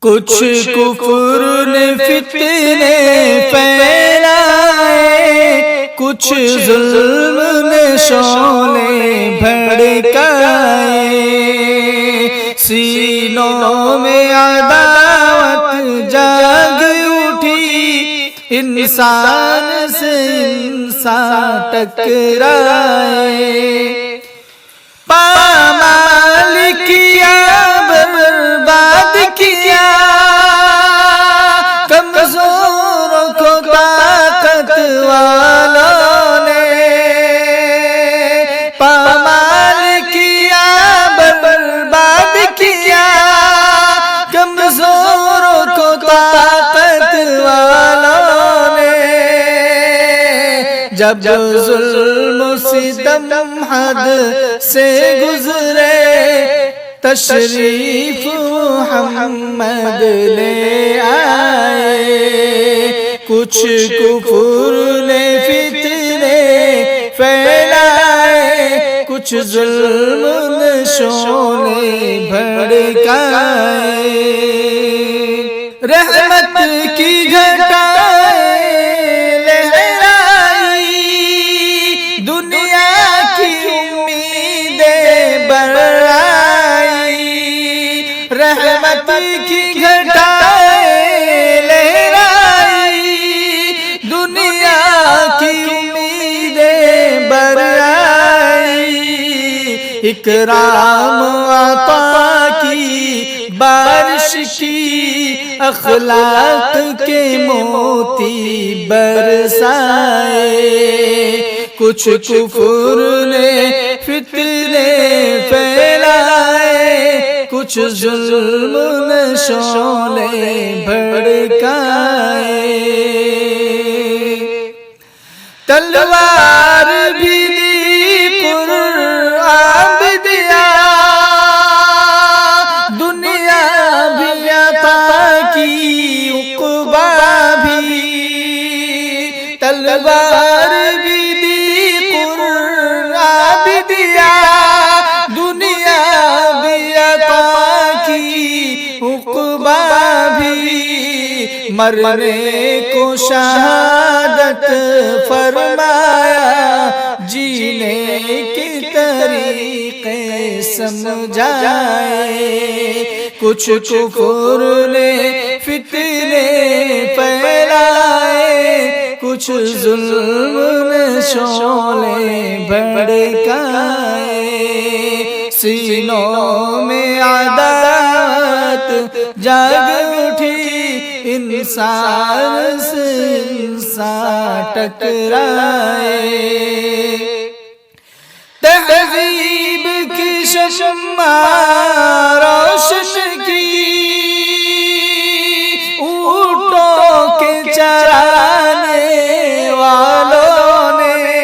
کچھ کفر نے فتنے پھیلائے، کچھ ظلم نے شعلے بھڑکائے، سینوں میں عداوت جاگ اٹھی، انسان سے انسان ٹکرائے، پامال کیا برباد کیا، کمزوروں کو طاقت والوں نے، پامال کیا برباد کیا، کمزوروں کو طاقت والوں نے، جب ظلم و ستم حد سے گزرے، تشریف محمد لے آئے، کچھ کفر نے فتنے پھیلائے، کچھ ظلم نے شعلے بھڑکائے، رحمت کی گھٹائیں لہرائی، دنیا کی امیدیں بڑھائی، رحمت کی گھٹائیں لہرائی، دنیا کی امیدیں بڑھائی، اکرام عطا کی بارش کی، اخلاق کے موتی برسائے، کچھ کفر نے فتنے پھیلائے، کچھ ظلم نے شعلے بھڑکائے، تلوار بھی دی قرآن بھی دیا، دنیا بھی عطا کی عقبہ بھی، تلوار بھی دی قرآن بھی دیا، دنیا بھی عطا کی عقبہ بھی، مرنے کو شہادت فرمایا، جینے کے طریقے سمجھائے، کچھ کفر نے فتنے پھیلائے، کچھ ظلم نے شعلے بھڑکائے، سینوں میں عداوت جاگ اٹھی، انسان سے انسان ٹکرائے، تہذیب کی شمع روشن کی، اونٹوں کے چرانے والوں نے،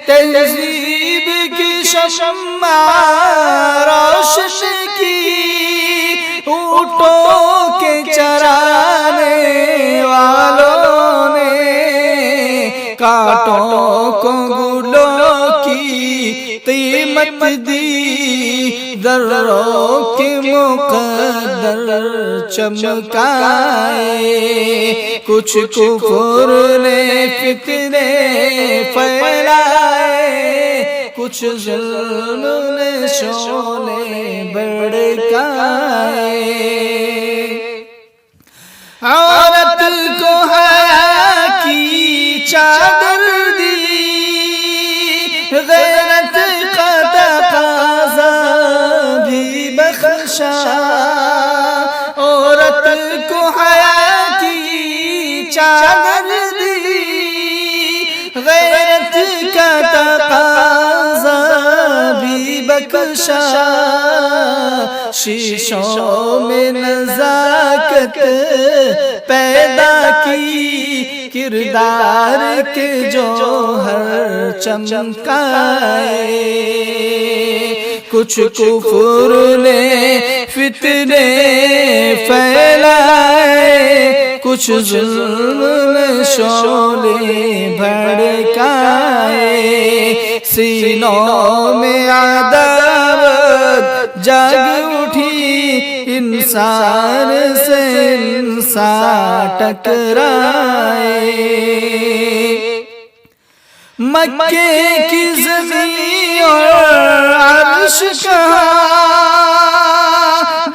تہذیب کی شمع روشن کی، اونٹوں کے چرانے والوں نے، کانٹوں کو گلوں کی قیمت دی، ذروں کے مقدر چمکائے، کچھ کفر نے فتنے پھیلائے، کچھ ظلم نے شعلے بھڑکائے، عورت کو حیا کی چادر دی، غیرت کا تقاضا بھی بخشا، عورت کو حیا کی چادر دی، غیرت کا تقاضا بھی بخشا، شیشوں میں نزاکت پیدا کی، کردار کے جوہر چمکائے، کچھ کفر نے فتنے پھیلائے، کچھ ظلم نے شعلے بھڑکائے، سینوں میں عداوت جاگ اٹھی، انسان سے انسان ٹکرائے۔ مکے کی زمین اور عرش کہاں،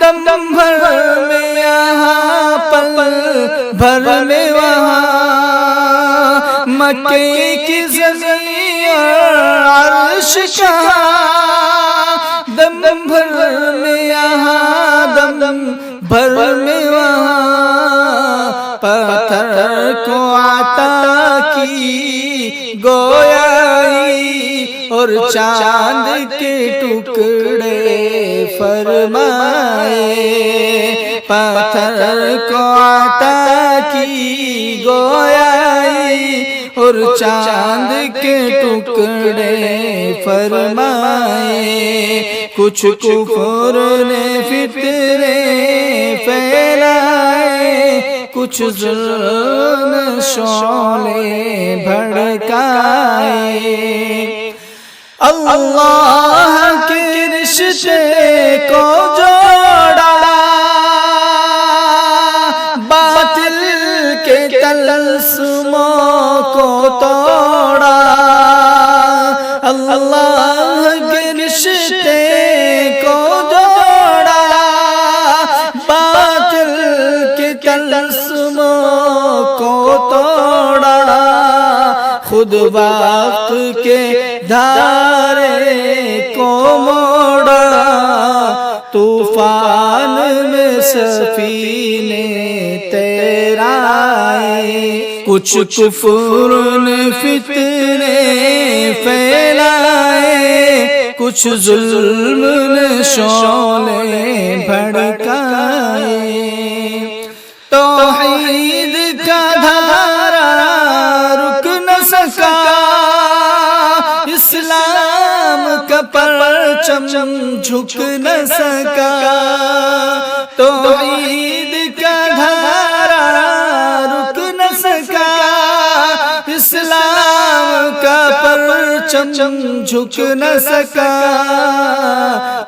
دم بھر میں یہاں پل بھر میں وہاں۔ مکے کی زمین اور عرش کہاں، دم بھر میں یہاں دم بھر میں وہاں۔ پتھر کو عطا کی گویائی اور چاند کے ٹکڑے فرمائے۔ پتھر کو عطا کی گویائی اور چاند کے ٹکڑے فرمائے۔ کچھ کفر نے فتنے پھیلائے، کچھ ظلم شعلے بھڑکائے۔ اللہ کے رشتے کو جوڑا، باطل کے طلسموں کو توڑا۔ اللہ کے رشتے کو جوڑا، باطل کے طلسموں کو توڑا۔ خود وقت کے دھارے کو موڑا، طوفان میں سفینے تیرائے۔ کچھ کفر نے فتنے پھیلائے، کچھ ظلم نے شعلے بھڑکائے۔ توحید کا دھارا رک نہ سکا، اسلام کا پرچم جھک نہ سکا۔ توحید کا دھارا رک نہ سکا، اسلام کا پرچم جھک نہ سکا۔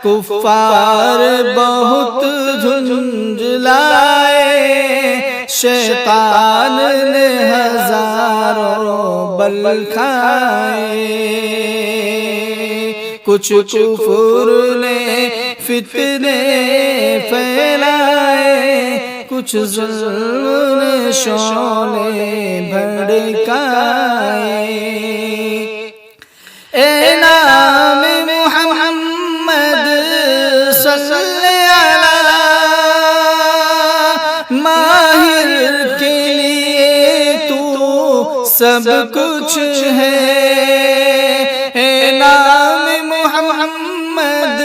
کفار بہت جھنجھلائے، شیطان نے ہزاروں بل کھائے۔ کچھ کفر نے فتنے پھیلائے، کچھ ظلم نے شعلے بھڑکائے۔ اے نام محمد صلی علی، ماہر کے لیے تو سب کچھ ہے۔ اے نام محمد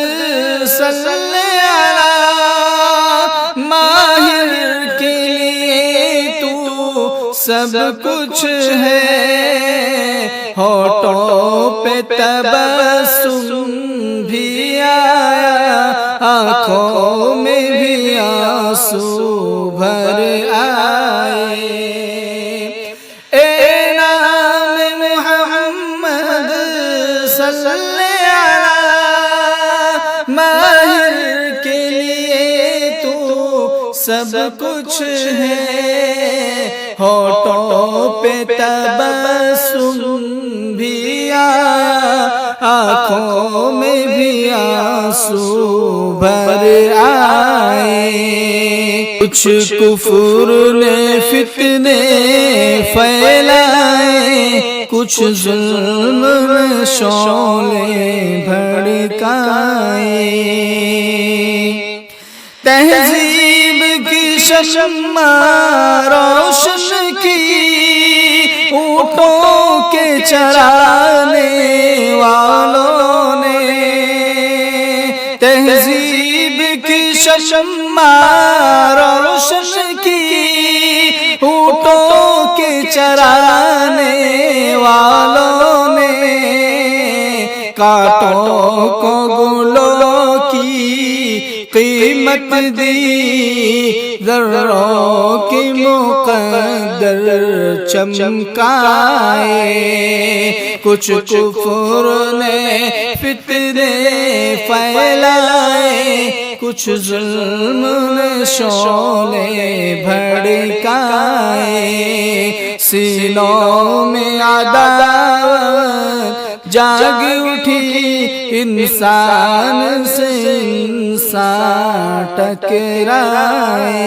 صلی علی، ماہر کے لیے تو سب کچھ ہے۔ ہونٹوں پہ تبسم بھی آیا، آنکھوں میں بھی آنسو بھر آئے۔ اے نام محمد صلی علی، ماہر کے لیے تو سب کچھ ہے۔ ہونٹوں پہ تبسم بھی آیا، آنکھوں میں بھی آنسو بھر آئے۔ کچھ کفر نے فتنے پھیلائے، کچھ ظلم نے شعلے بھڑکائے۔ تہذیب کی شمع روشن کی، اونٹوں کے چرانے والوں نے۔ تہذیب کی شمع روشن کی، اونٹوں کے چرانے والوں نے۔ کانٹوں کو گلوں کی قیمت دی، ذروں کی مقدر چمکائے۔ کچھ کفر نے فتنے پھیلائے، کچھ ظلم نے شعلے بھڑکائے، سینوں میں عداوت جاگ اٹھی، انسان سے انسان ٹکرائے۔